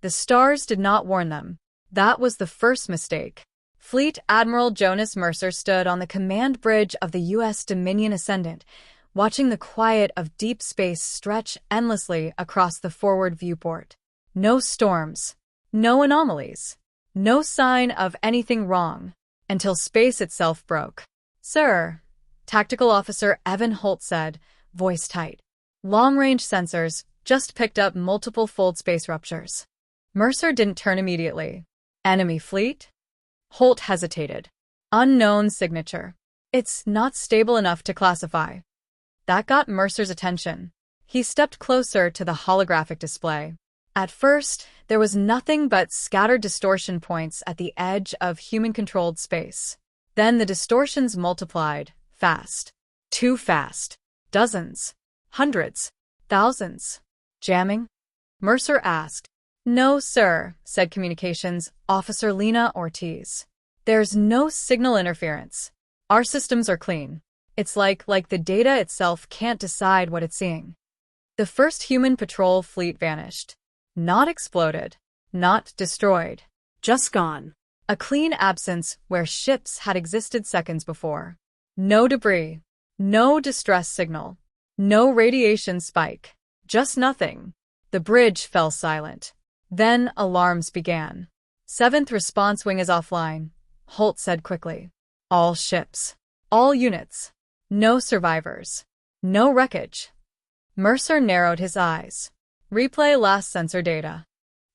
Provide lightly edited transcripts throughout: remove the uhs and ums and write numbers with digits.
The stars did not warn them. That was the first mistake. Fleet Admiral Jonas Mercer stood on the command bridge of the U.S. Dominion Ascendant, watching the quiet of deep space stretch endlessly across the forward viewport. No storms, no anomalies, no sign of anything wrong, until space itself broke. "Sir," Tactical Officer Evan Holt said, voice tight. "Long-range sensors just picked up multiple fold space ruptures." Mercer didn't turn immediately. "Enemy fleet?" Holt hesitated. "Unknown signature. It's not stable enough to classify." That got Mercer's attention. He stepped closer to the holographic display. At first, there was nothing but scattered distortion points at the edge of human-controlled space. Then the distortions multiplied, fast. Too fast. Dozens. Hundreds. Thousands. "Jamming?" Mercer asked. "No, sir," said Communications Officer Lena Ortiz. "There's no signal interference. Our systems are clean. It's like the data itself can't decide what it's seeing." The first human patrol fleet vanished. Not exploded. Not destroyed. Just gone. A clean absence where ships had existed seconds before. No debris. No distress signal. No radiation spike. Just nothing. The bridge fell silent. Then alarms began. "Seventh response wing is offline," Holt said quickly. "All ships. All units. No survivors. No wreckage." Mercer narrowed his eyes. "Replay last sensor data."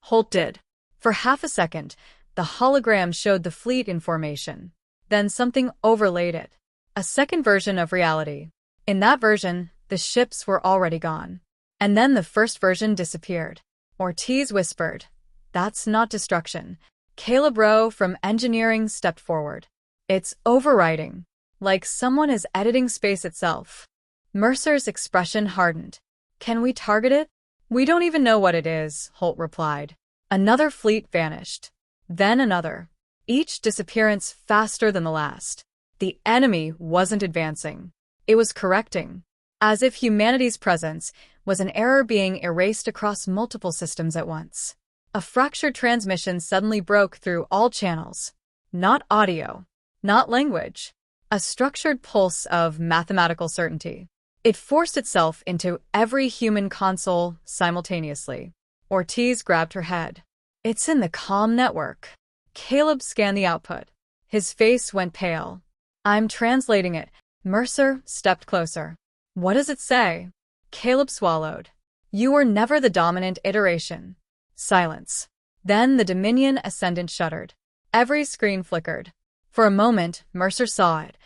Holt did. For half a second, the hologram showed the fleet in formation. Then something overlaid it. A second version of reality. In that version, the ships were already gone. And then the first version disappeared. Ortiz whispered, "That's not destruction." Caleb Rowe from engineering stepped forward. "It's overwriting. Like someone is editing space itself." Mercer's expression hardened. "Can we target it?" "We don't even know what it is," Holt replied. Another fleet vanished. Then another. Each disappearance faster than the last. The enemy wasn't advancing. It was correcting. As if humanity's presence was an error being erased across multiple systems at once. A fractured transmission suddenly broke through all channels. Not audio. Not language. A structured pulse of mathematical certainty. It forced itself into every human console simultaneously. Ortiz grabbed her head. "It's in the comm network." Caleb scanned the output. His face went pale. "I'm translating it." Mercer stepped closer. "What does it say?" Caleb swallowed. "You were never the dominant iteration." Silence. Then the Dominion Ascendant shuddered. Every screen flickered. For a moment, Mercer saw it.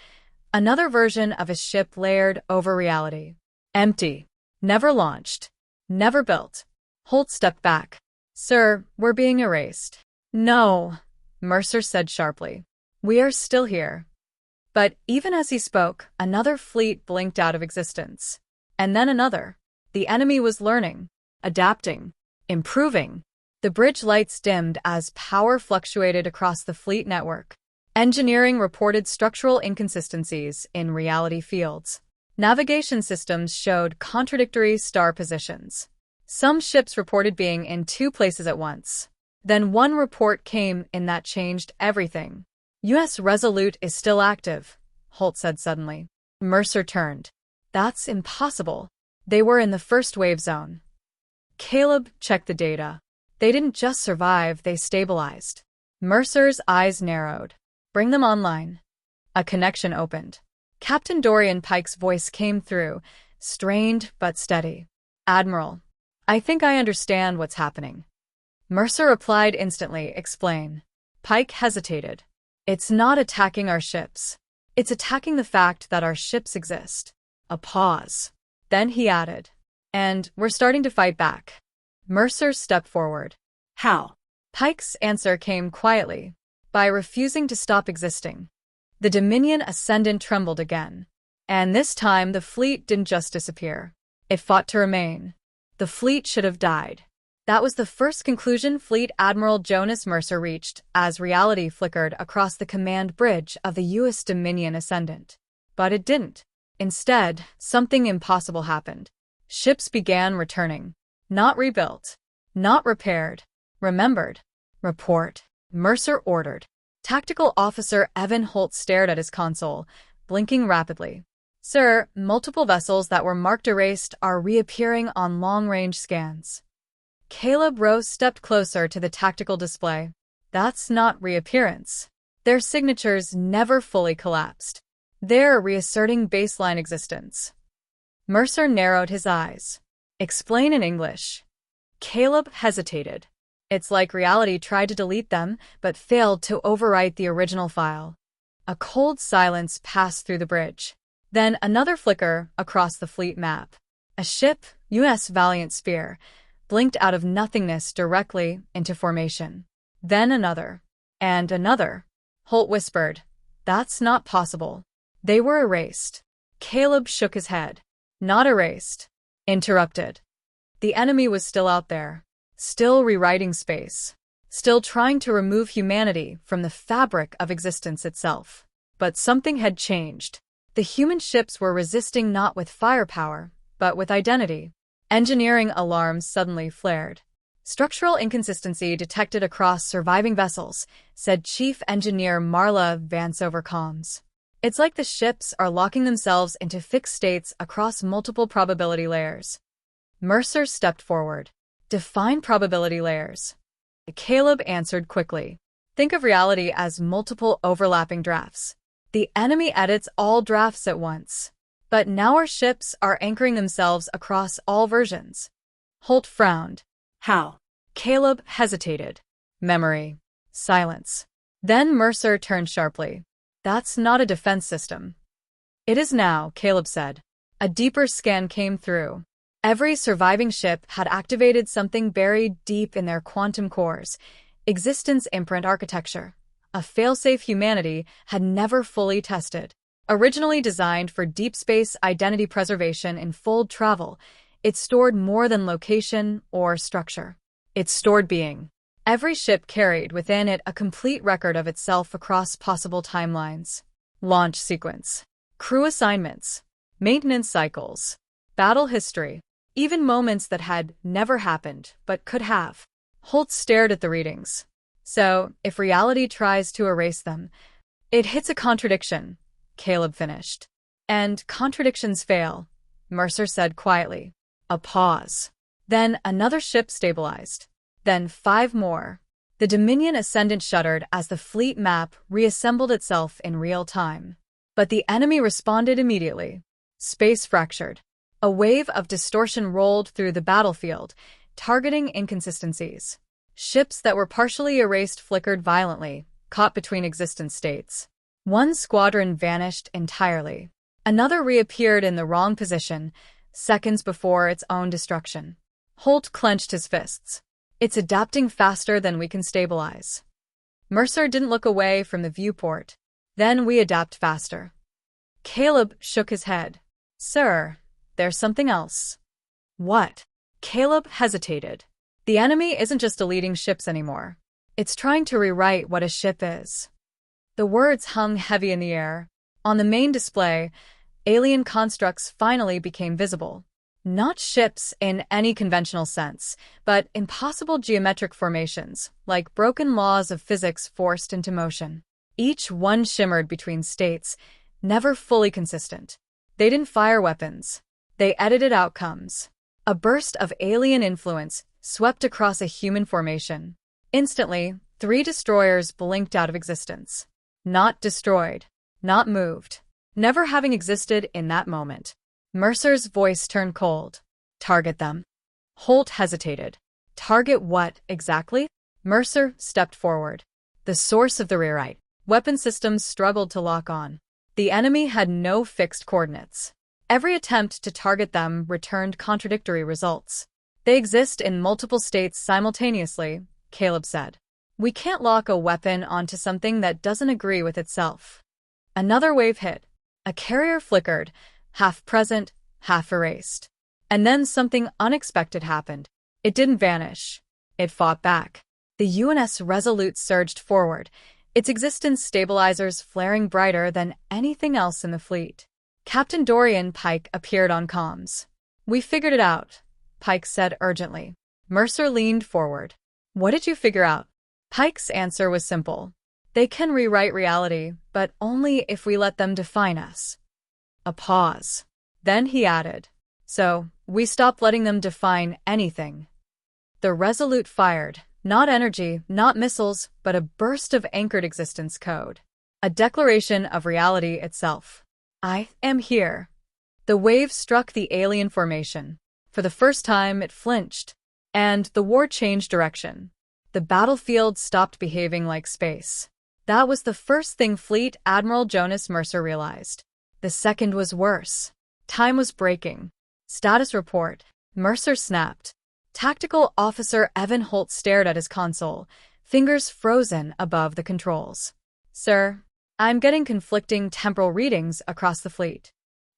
Another version of a ship layered over reality. Empty. Never launched. Never built. Holt stepped back. "Sir, we're being erased." "No," Mercer said sharply. "We are still here." But even as he spoke, another fleet blinked out of existence. And then another. The enemy was learning, adapting, improving. The bridge lights dimmed as power fluctuated across the fleet network. Engineering reported structural inconsistencies in reality fields. Navigation systems showed contradictory star positions. Some ships reported being in two places at once. Then one report came in that changed everything. "U.S. Resolute is still active," Holt said suddenly. Mercer turned. "That's impossible. They were in the first wave zone." Caleb checked the data. They didn't just survive, they stabilized. Mercer's eyes narrowed. "Bring them online." A connection opened. Captain Dorian Pike's voice came through, strained but steady. "Admiral, I think I understand what's happening." Mercer replied instantly, "Explain." Pike hesitated. "It's not attacking our ships. It's attacking the fact that our ships exist." A pause. Then he added, "And we're starting to fight back." Mercer stepped forward. "How?" Pike's answer came quietly. "By refusing to stop existing." The Dominion Ascendant trembled again. And this time the fleet didn't just disappear. It fought to remain. The fleet should have died. That was the first conclusion Fleet Admiral Jonas Mercer reached as reality flickered across the command bridge of the U.S. Dominion Ascendant. But it didn't. Instead, something impossible happened. Ships began returning. Not rebuilt. Not repaired. Remembered. Report. Mercer ordered. Tactical Officer Evan Holt stared at his console, blinking rapidly. Sir, multiple vessels that were marked erased are reappearing on long-range scans. Caleb Rose stepped closer to the tactical display. That's not reappearance. Their signatures never fully collapsed. They're reasserting baseline existence. Mercer narrowed his eyes. Explain in English. Caleb hesitated. It's like reality tried to delete them, but failed to overwrite the original file. A cold silence passed through the bridge. Then another flicker across the fleet map. A ship, U.S. Valiant Spear, blinked out of nothingness directly into formation. Then another. And another. Holt whispered, "That's not possible." They were erased. Caleb shook his head. Not erased. Interrupted. The enemy was still out there. Still rewriting space. Still trying to remove humanity from the fabric of existence itself. But something had changed. The human ships were resisting not with firepower, but with identity. Engineering alarms suddenly flared. Structural inconsistency detected across surviving vessels, said Chief Engineer Marla Vance over comms. It's like the ships are locking themselves into fixed states across multiple probability layers. Mercer stepped forward. Define probability layers. Caleb answered quickly. Think of reality as multiple overlapping drafts. The enemy edits all drafts at once. But now our ships are anchoring themselves across all versions. Holt frowned. How? Caleb hesitated. Memory. Silence. Then Mercer turned sharply. That's not a defense system. It is now, Caleb said. A deeper scan came through. Every surviving ship had activated something buried deep in their quantum cores, existence imprint architecture. A failsafe humanity had never fully tested. Originally designed for deep space identity preservation in fold travel, it stored more than location or structure. It stored being. Every ship carried within it a complete record of itself across possible timelines. Launch sequence. Crew assignments. Maintenance cycles. Battle history. Even moments that had never happened but could have. Holt stared at the readings. So, if reality tries to erase them, it hits a contradiction, Caleb finished. And contradictions fail, Mercer said quietly. A pause. Then another ship stabilized. Then 5 more. The Dominion Ascendant shuddered as the fleet map reassembled itself in real time. But the enemy responded immediately. Space fractured. A wave of distortion rolled through the battlefield, targeting inconsistencies. Ships that were partially erased flickered violently, caught between existence states. One squadron vanished entirely. Another reappeared in the wrong position, seconds before its own destruction. Holt clenched his fists. It's adapting faster than we can stabilize. Mercer didn't look away from the viewport. Then we adapt faster. Caleb shook his head. Sir, there's something else. What? Caleb hesitated. The enemy isn't just deleting ships anymore. It's trying to rewrite what a ship is. The words hung heavy in the air. On the main display, alien constructs finally became visible. Not ships in any conventional sense, but impossible geometric formations, like broken laws of physics forced into motion. Each one shimmered between states, never fully consistent. They didn't fire weapons. They edited outcomes. A burst of alien influence swept across a human formation. Instantly, 3 destroyers blinked out of existence. Not destroyed. Not moved. Never having existed in that moment. Mercer's voice turned cold. Target them. Holt hesitated. Target what, exactly? Mercer stepped forward. The source of the rewrite. Weapon systems struggled to lock on. The enemy had no fixed coordinates. Every attempt to target them returned contradictory results. They exist in multiple states simultaneously, Caleb said. We can't lock a weapon onto something that doesn't agree with itself. Another wave hit. A carrier flickered, half present, half erased. And then something unexpected happened. It didn't vanish. It fought back. The UNS Resolute surged forward, its existence stabilizers flaring brighter than anything else in the fleet. Captain Dorian Pike appeared on comms. We figured it out, Pike said urgently. Mercer leaned forward. What did you figure out? Pike's answer was simple. They can rewrite reality, but only if we let them define us. A pause. Then he added, so, we stopped letting them define anything. The Resolute fired, not energy, not missiles, but a burst of anchored existence code. A declaration of reality itself. I am here. The wave struck the alien formation. For the first time, it flinched. And the war changed direction. The battlefield stopped behaving like space. That was the first thing Fleet Admiral Jonas Mercer realized. The second was worse. Time was breaking. Status report. Mercer snapped. Tactical Officer Evan Holt stared at his console, fingers frozen above the controls. Sir, I'm getting conflicting temporal readings across the fleet.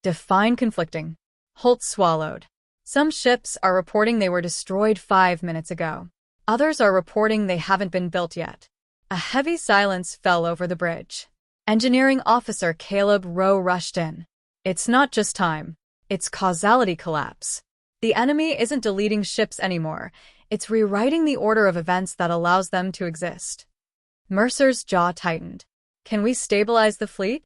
Define conflicting. Holt swallowed. Some ships are reporting they were destroyed 5 minutes ago. Others are reporting they haven't been built yet. A heavy silence fell over the bridge. Engineering Officer Caleb Rowe rushed in. It's not just time. It's causality collapse. The enemy isn't deleting ships anymore. It's rewriting the order of events that allows them to exist. Mercer's jaw tightened. Can we stabilize the fleet?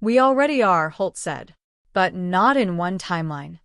We already are, Holt said. But not in one timeline.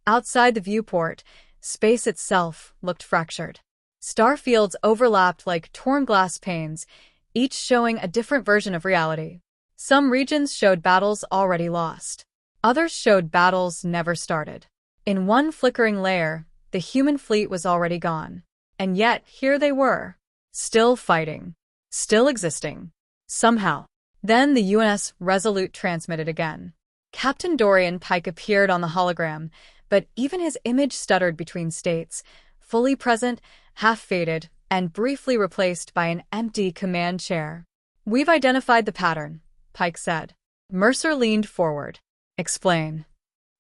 Outside the viewport, space itself looked fractured. Starfields overlapped like torn glass panes, each showing a different version of reality. Some regions showed battles already lost. Others showed battles never started. In one flickering layer, the human fleet was already gone. And yet, here they were. Still fighting. Still existing. Somehow. Then the UNS Resolute transmitted again. Captain Dorian Pike appeared on the hologram, but even his image stuttered between states, fully present, half-faded, and briefly replaced by an empty command chair. We've identified the pattern, Pike said. Mercer leaned forward. Explain.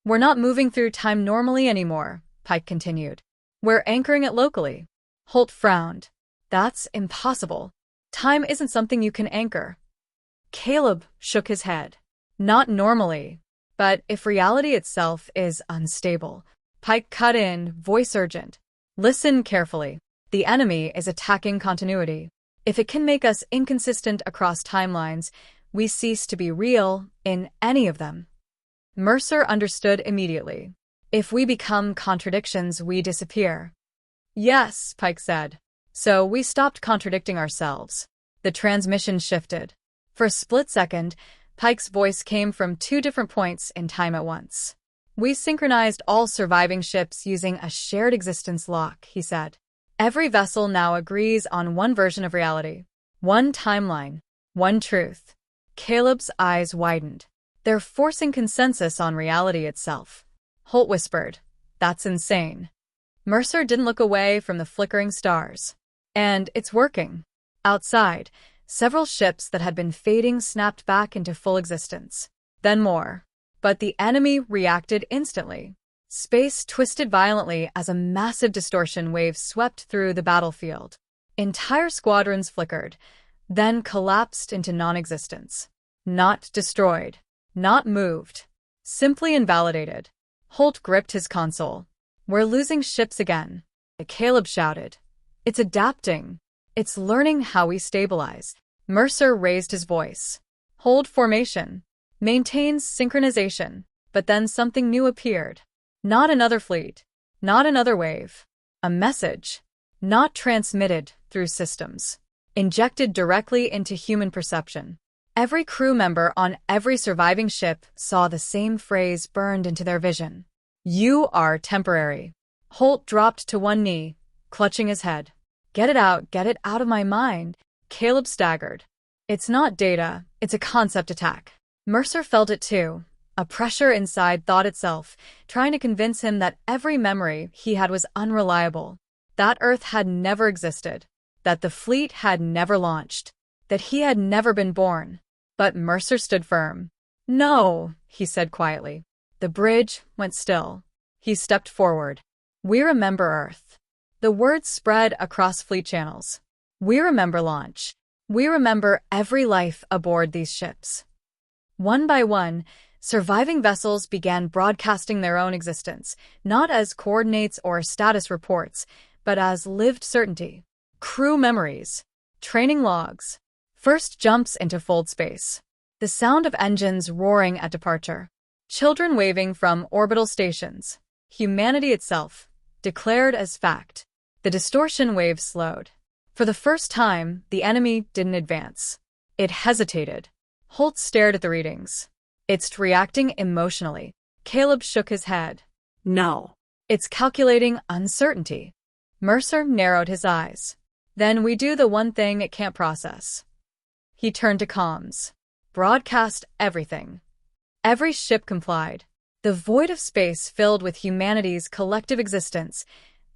We're not moving through time normally anymore, Pike continued. We're anchoring it locally. Holt frowned. That's impossible. Time isn't something you can anchor. Caleb shook his head. Not normally. But if reality itself is unstable, Pike cut in, voice urgent. Listen carefully. The enemy is attacking continuity. If it can make us inconsistent across timelines, we cease to be real in any of them. Mercer understood immediately. If we become contradictions, we disappear. Yes, Pike said. So we stopped contradicting ourselves. The transmission shifted. For a split second, Pike's voice came from 2 different points in time at once. We synchronized all surviving ships using a shared existence lock, he said. Every vessel now agrees on one version of reality. One timeline. One truth. Caleb's eyes widened. They're forcing consensus on reality itself. Holt whispered. That's insane. Mercer didn't look away from the flickering stars. And it's working. Outside, several ships that had been fading snapped back into full existence. Then more. But the enemy reacted instantly. Space twisted violently as a massive distortion wave swept through the battlefield. Entire squadrons flickered, then collapsed into non-existence. Not destroyed. Not moved. Simply invalidated. Holt gripped his console. We're losing ships again. Caleb shouted. It's adapting. It's learning how we stabilize. Mercer raised his voice. Hold formation. Maintains synchronization. But then something new appeared. Not another fleet. Not another wave. A message. Not transmitted through systems. Injected directly into human perception. Every crew member on every surviving ship saw the same phrase burned into their vision. You are temporary. Holt dropped to one knee, clutching his head. Get it out of my mind. Caleb staggered. It's not data, it's a concept attack. Mercer felt it too. A pressure inside thought itself, trying to convince him that every memory he had was unreliable. That Earth had never existed. That the fleet had never launched. That he had never been born. But Mercer stood firm. No, he said quietly. The bridge went still. He stepped forward. We remember Earth. The words spread across fleet channels. We remember launch. We remember every life aboard these ships. One by one, surviving vessels began broadcasting their own existence, not as coordinates or status reports, but as lived certainty. Crew memories. Training logs. First jumps into fold space. The sound of engines roaring at departure. Children waving from orbital stations. Humanity itself, declared as fact. The distortion wave slowed. For the first time, the enemy didn't advance. It hesitated. Holt stared at the readings. It's reacting emotionally. Caleb shook his head. No. It's calculating uncertainty. Mercer narrowed his eyes. Then we do the one thing it can't process. He turned to comms. Broadcast everything. Every ship complied. The void of space filled with humanity's collective existence,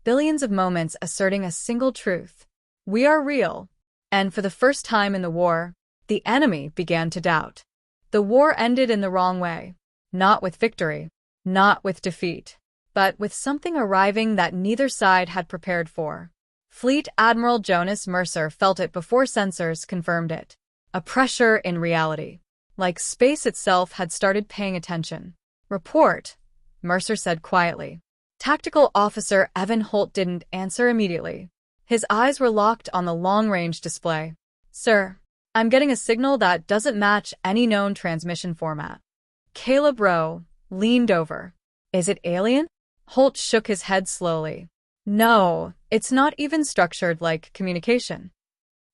billions of moments asserting a single truth. We are real. And for the first time in the war, the enemy began to doubt. The war ended in the wrong way. Not with victory, not with defeat, but with something arriving that neither side had prepared for. Fleet Admiral Jonas Mercer felt it before sensors confirmed it. A pressure in reality. Like space itself had started paying attention. Report, Mercer said quietly. Tactical Officer Evan Holt didn't answer immediately. His eyes were locked on the long-range display. Sir, I'm getting a signal that doesn't match any known transmission format. Caleb Rowe leaned over. Is it alien? Holt shook his head slowly. No, it's not even structured like communication.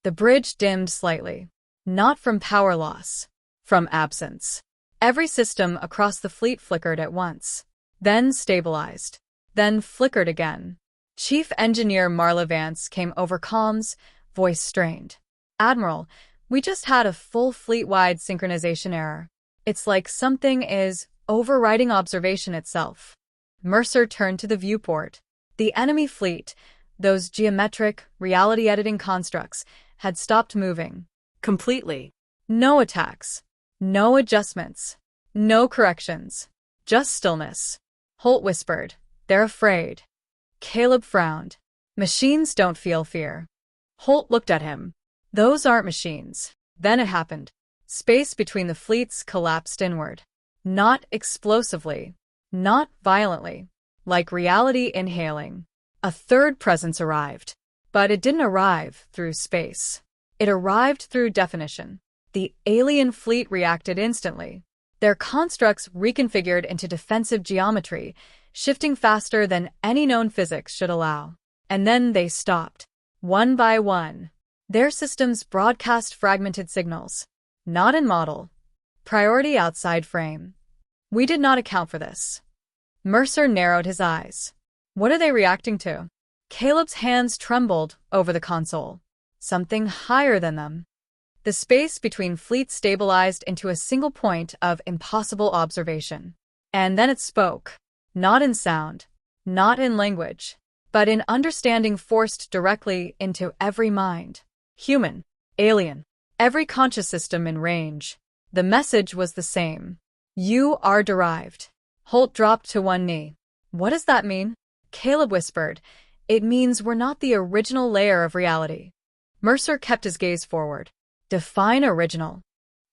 The bridge dimmed slightly. Not from power loss. From absence. Every system across the fleet flickered at once. Then stabilized. Then flickered again. Chief Engineer Marla Vance came over comms, voice strained. Admiral, we just had a full fleet-wide synchronization error. It's like something is overriding observation itself. Mercer turned to the viewport. The enemy fleet, those geometric, reality-editing constructs, had stopped moving. Completely. No attacks. No adjustments. No corrections. Just stillness. Holt whispered, "They're afraid." Caleb frowned. "Machines don't feel fear." Holt looked at him. "Those aren't machines." Then it happened. Space between the fleets collapsed inward. Not explosively. Not violently. Like reality inhaling. A third presence arrived. But it didn't arrive through space. It arrived through definition. The alien fleet reacted instantly. Their constructs reconfigured into defensive geometry, shifting faster than any known physics should allow. And then they stopped. One by one. Their systems broadcast fragmented signals. Not in model. Priority outside frame. We did not account for this. Mercer narrowed his eyes. What are they reacting to? Caleb's hands trembled over the console. Something higher than them. The space between fleets stabilized into a single point of impossible observation. And then it spoke. Not in sound. Not in language. But in understanding forced directly into every mind. Human. Alien. Every conscious system in range. The message was the same. You are derived. Holt dropped to one knee. What does that mean? Caleb whispered. It means we're not the original layer of reality. Mercer kept his gaze forward. Define original.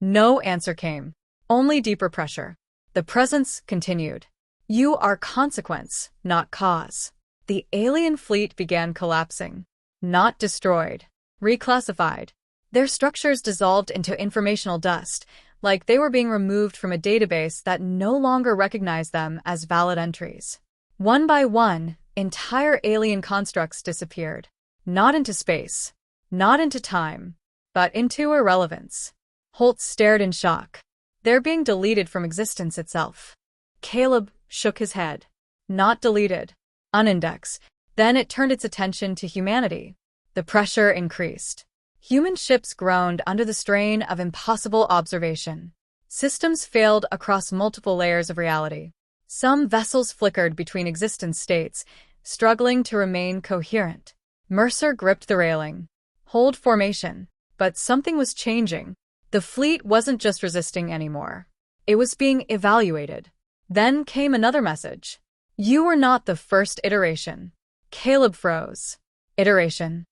No answer came. Only deeper pressure. The presence continued. You are consequence, not cause. The alien fleet began collapsing. Not destroyed. Reclassified. Their structures dissolved into informational dust, like they were being removed from a database that no longer recognized them as valid entries. One by one, entire alien constructs disappeared. Not into space. Not into time. But into irrelevance. Holt stared in shock. They're being deleted from existence itself. Caleb shook his head. Not deleted. Unindexed. Then it turned its attention to humanity. The pressure increased. Human ships groaned under the strain of impossible observation. Systems failed across multiple layers of reality. Some vessels flickered between existence states, struggling to remain coherent. Mercer gripped the railing. Hold formation. But something was changing. The fleet wasn't just resisting anymore. It was being evaluated. Then came another message. You were not the first iteration. Caleb froze. Iteration.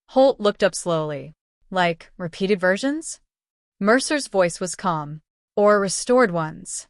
Holt looked up slowly. Like repeated versions? Mercer's voice was calm. Or restored ones.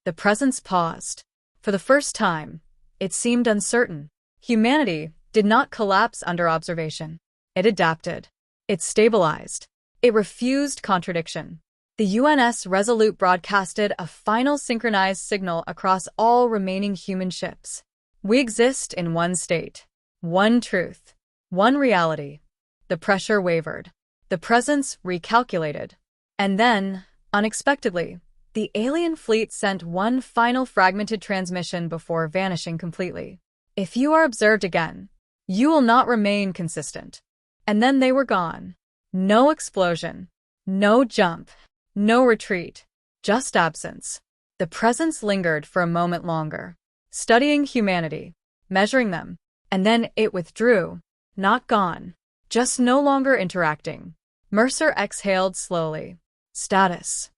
The presence paused. For the first time, it seemed uncertain. Humanity did not collapse under observation. It adapted. It stabilized. It refused contradiction. The UNS Resolute broadcasted a final synchronized signal across all remaining human ships. We exist in one state, one truth, one reality. The pressure wavered. The presence recalculated. And then, unexpectedly, the alien fleet sent one final fragmented transmission before vanishing completely. If you are observed again, you will not remain consistent. And then they were gone. No explosion. No jump. No retreat. Just absence. The presence lingered for a moment longer, studying humanity, measuring them, and then it withdrew. Not gone. Just no longer interacting. Mercer exhaled slowly. Status.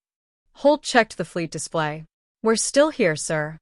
Holt checked the fleet display. We're still here, sir.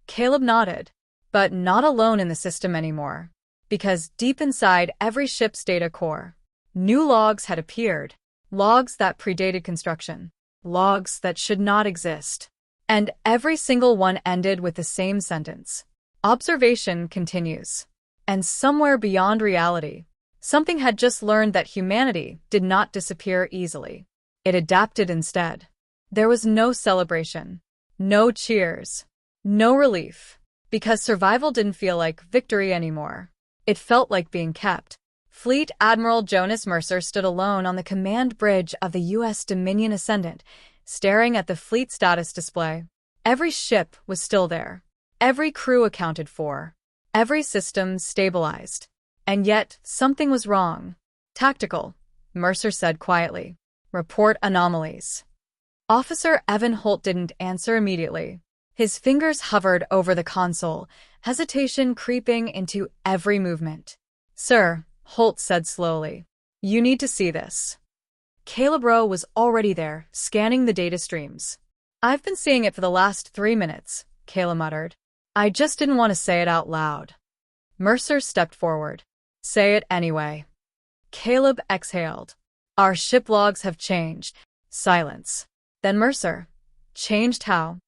Caleb nodded, but not alone in the system anymore. Because deep inside every ship's data core, new logs had appeared. Logs that predated construction. Logs that should not exist. And every single one ended with the same sentence. Observation continues. And somewhere beyond reality, something had just learned that humanity did not disappear easily. It adapted instead. There was no celebration, no cheers, no relief, because survival didn't feel like victory anymore. It felt like being kept. Fleet Admiral Jonas Mercer stood alone on the command bridge of the U.S. Dominion Ascendant, staring at the fleet status display. Every ship was still there. Every crew accounted for. Every system stabilized. And yet, something was wrong. Tactical, Mercer said quietly. Report anomalies. Officer Evan Holt didn't answer immediately. His fingers hovered over the console, hesitation creeping into every movement. Sir, Holt said slowly, you need to see this. Caleb Rowe was already there, scanning the data streams. I've been seeing it for the last 3 minutes, Caleb muttered. I just didn't want to say it out loud. Mercer stepped forward. Say it anyway. Caleb exhaled. Our ship logs have changed. Silence. Then Mercer. Changed how?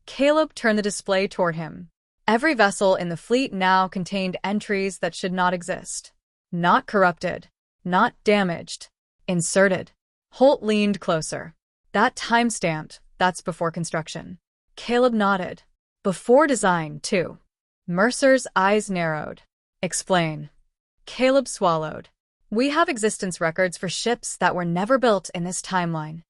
Caleb turned the display toward him. Every vessel in the fleet now contained entries that should not exist. Not corrupted. Not damaged. Inserted. Holt leaned closer. That time-stamped, that's before construction. Caleb nodded. Before design, too. Mercer's eyes narrowed. Explain. Caleb swallowed. We have existence records for ships that were never built in this timeline.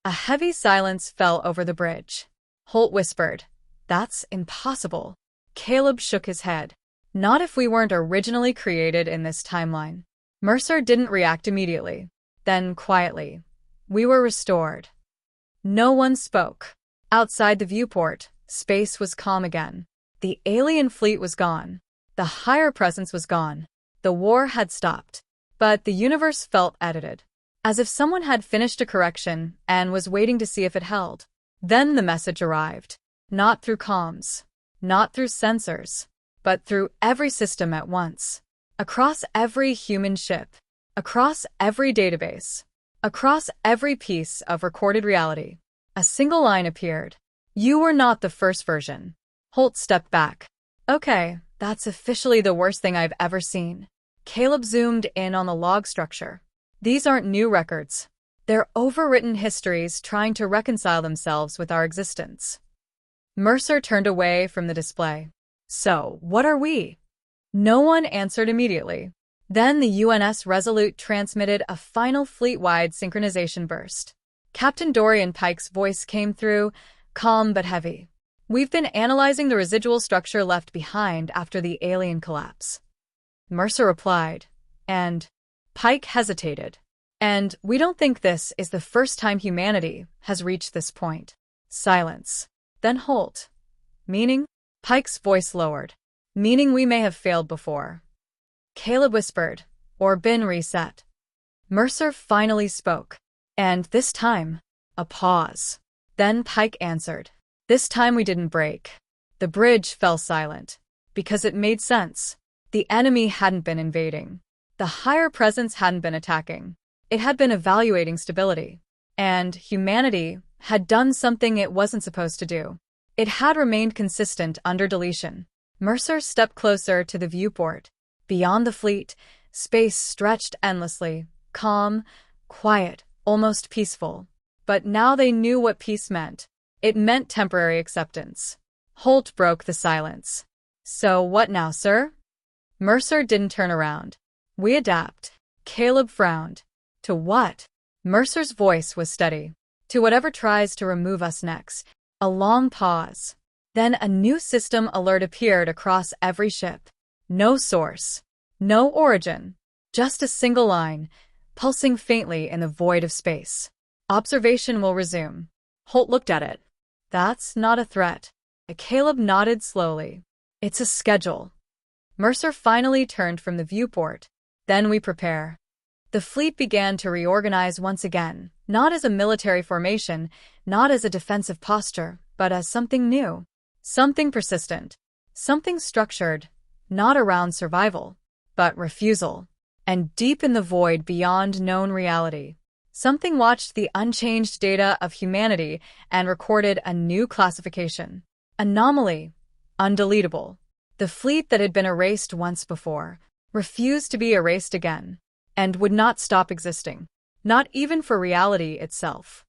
A heavy silence fell over the bridge. Holt whispered, That's impossible. Caleb shook his head. Not if we weren't originally created in this timeline. Mercer didn't react immediately. Then, quietly, we were restored. No one spoke. Outside the viewport, space was calm again. The alien fleet was gone. The higher presence was gone. The war had stopped. But the universe felt edited. As if someone had finished a correction and was waiting to see if it held. Then the message arrived. Not through comms. Not through sensors. But through every system at once. Across every human ship. Across every database. Across every piece of recorded reality. A single line appeared. You were not the first version. Holt stepped back. Okay, that's officially the worst thing I've ever seen. Caleb zoomed in on the log structure. These aren't new records. They're overwritten histories trying to reconcile themselves with our existence. Mercer turned away from the display. So, what are we? No one answered immediately. Then the UNS Resolute transmitted a final fleet-wide synchronization burst. Captain Dorian Pike's voice came through, calm but heavy. We've been analyzing the residual structure left behind after the alien collapse. Mercer replied, and Pike hesitated. And we don't think this is the first time humanity has reached this point. Silence. Then Holt. Meaning? Pike's voice lowered. Meaning we may have failed before. Caleb whispered, or been reset. Mercer finally spoke. And this time, a pause. Then Pike answered. This time we didn't break. The bridge fell silent. Because it made sense. The enemy hadn't been invading. The higher presence hadn't been attacking. It had been evaluating stability. And humanity had done something it wasn't supposed to do. It had remained consistent under deletion. Mercer stepped closer to the viewport. Beyond the fleet, Space stretched endlessly, calm, quiet, almost peaceful. But now they knew what peace meant. It meant temporary acceptance. Holt broke the silence. "So what now, sir?" Mercer didn't turn around. "We adapt." Caleb frowned. "To what?" Mercer's voice was steady. "To whatever tries to remove us next." A long pause. Then a new system alert appeared across every ship. No source. No origin. Just a single line, pulsing faintly in the void of space. "Observation will resume." Holt looked at it. "That's not a threat." Caleb nodded slowly. "It's a schedule." Mercer finally turned from the viewport. "Then we prepare." The fleet began to reorganize once again, not as a military formation, not as a defensive posture, but as something new. Something persistent. Something structured, not around survival, but refusal. And deep in the void beyond known reality, something watched the unchanged data of humanity and recorded a new classification. Anomaly. Undeletable. The fleet that had been erased once before refused to be erased again, and would not stop existing. Not even for reality itself.